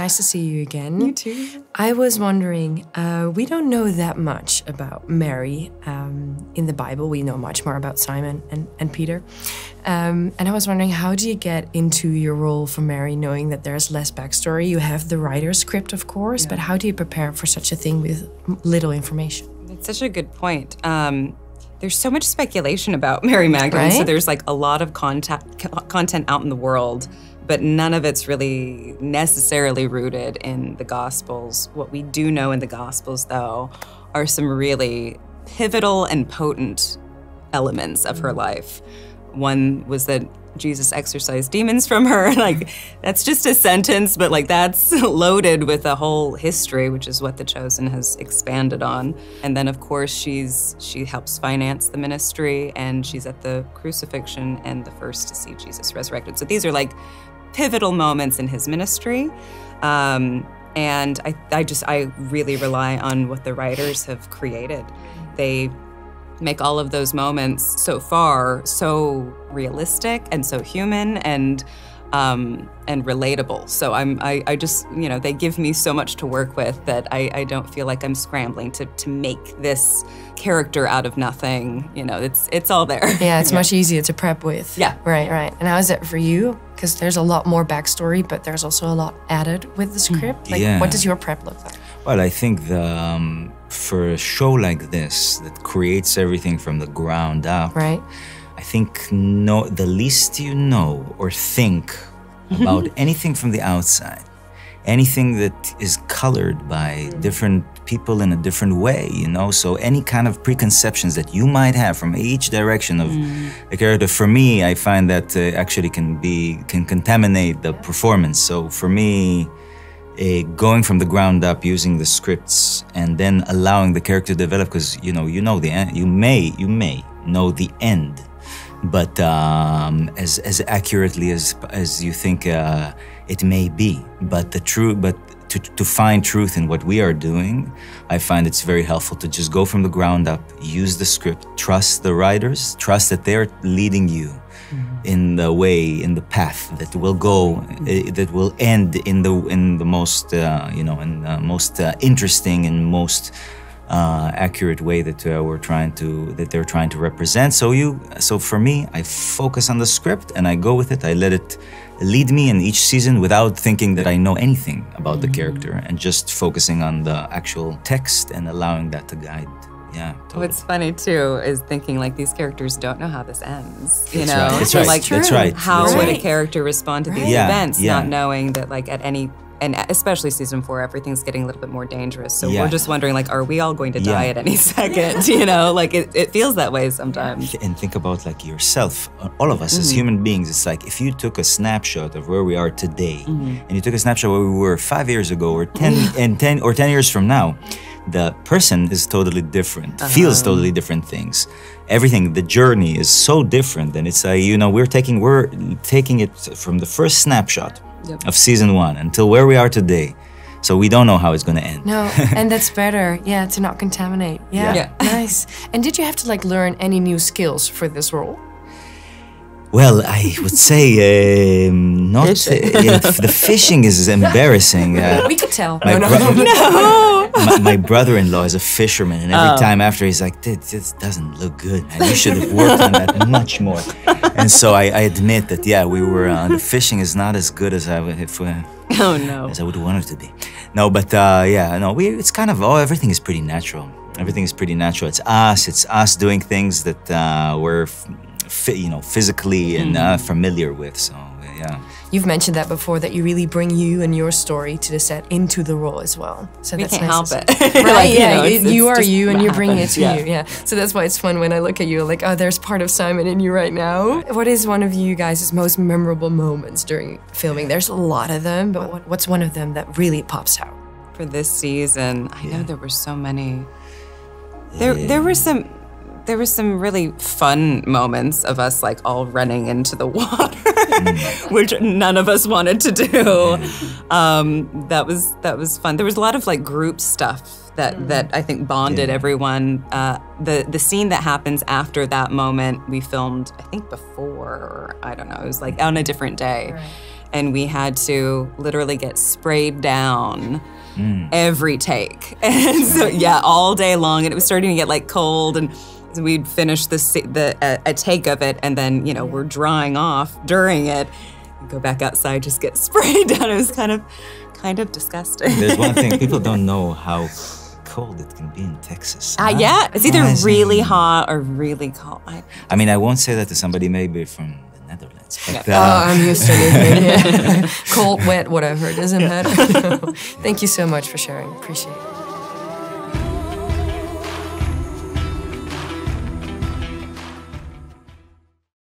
nice to see you again. You too. I was wondering, we don't know that much about Mary in the Bible. We know much more about Simon and Peter. And I was wondering, how do you get into your role for Mary, knowing that there's less backstory? You have the writer's script, of course, but how do you prepare for such a thing with little information? That's such a good point. There's so much speculation about Mary Magdalene, so there's like a lot of content out in the world, but none of it's really necessarily rooted in the Gospels. What we do know in the Gospels, though, are some really pivotal and potent elements of her life. One was that Jesus exorcised demons from her. Like, that's just a sentence, but like that's loaded with a whole history, which is what The Chosen has expanded on. And then of course she helps finance the ministry, and she's at the crucifixion and the first to see Jesus resurrected. So these are like pivotal moments in his ministry. And I really rely on what the writers have created. They make all of those moments so far so realistic and so human and relatable. So I just, you know, they give me so much to work with that I don't feel like I'm scrambling to make this character out of nothing. You know, it's all there. Yeah, it's much easier to prep with. Yeah. Right. And how is that for you? Because there's a lot more backstory, but there's also a lot added with the script. Like, what does your prep look like? Well, I think for a show like this that creates everything from the ground up, right? I think the least you know or think about anything from the outside, anything that is colored by different people in a different way, you know? So any kind of preconceptions that you might have from each direction of a character, for me, I find that actually can contaminate the performance. So for me, going from the ground up, using the scripts, and then allowing the character to develop, because you know the end. You may know the end, but as accurately as you think it may be. But to find truth in what we are doing, I find it's very helpful to just go from the ground up, use the script, trust the writers, trust that they're leading you in the path that will go, that will end in the most, most interesting and most accurate way that they're trying to represent. So for me, I focus on the script and I go with it. I let it lead me in each season without thinking that I know anything about the character, and just focusing on the actual text and allowing that to guide. Yeah, totally. What's funny too is thinking like these characters don't know how this ends. You know, right. That's right. Like, That's right. How That's would right. a character respond to these events, not knowing that like at any, and especially season 4, everything's getting a little bit more dangerous. So we're just wondering, like, are we all going to die at any second? You know, like it feels that way sometimes. And think about like yourself, all of us as human beings. It's like if you took a snapshot of where we are today, and you took a snapshot where we were 5 years ago, or 10 years from now, the person is totally different, feels totally different things. Everything, the journey is so different, and it's we're taking it from the first snapshot of season 1 until where we are today. So we don't know how it's going to end. No, and that's better, to not contaminate. Yeah, nice. And did you have to like learn any new skills for this role? Well, I would say not. The fishing is embarrassing. We could tell. My brother-in-law is a fisherman, and every time after he's like, "This doesn't look good, man. You should have worked on that much more." And so I admit that, we were. The fishing is not as good as I would as I would want it to be. No, but it's kind of everything is pretty natural. Everything is pretty natural. It's us doing things that we're physically and familiar with. So You've mentioned that before, that you really bring you and your story to the set into the role as well. So we that's can't nice help it. Right? You are you, and you're bringing it to you. Yeah. So that's why it's fun when I look at you, like, oh, there's part of Simon in you right now. What is one of you guys' most memorable moments during filming? There's a lot of them, but what's one of them that really pops out? For this season, I know there were so many. There were some really fun moments of us like all running into the water, which none of us wanted to do. That was fun. There was a lot of like group stuff that I think bonded everyone. The scene that happens after that moment we filmed, I think before, or I don't know, it was like on a different day. Right. and we had to literally get sprayed down every take. And so, yeah, all day long. And it was starting to get like cold, and we'd finish a take of it, and then, you know, we're drying off during it. We'd go back outside, just get sprayed down. It was kind of disgusting. There's one thing, people don't know how cold it can be in Texas. Yeah, it's either really hot or really cold. I mean, I won't say that to somebody maybe from the Netherlands. But, I'm used to it. Yeah. Cold, wet, whatever. It doesn't matter. Thank you so much for sharing. Appreciate it.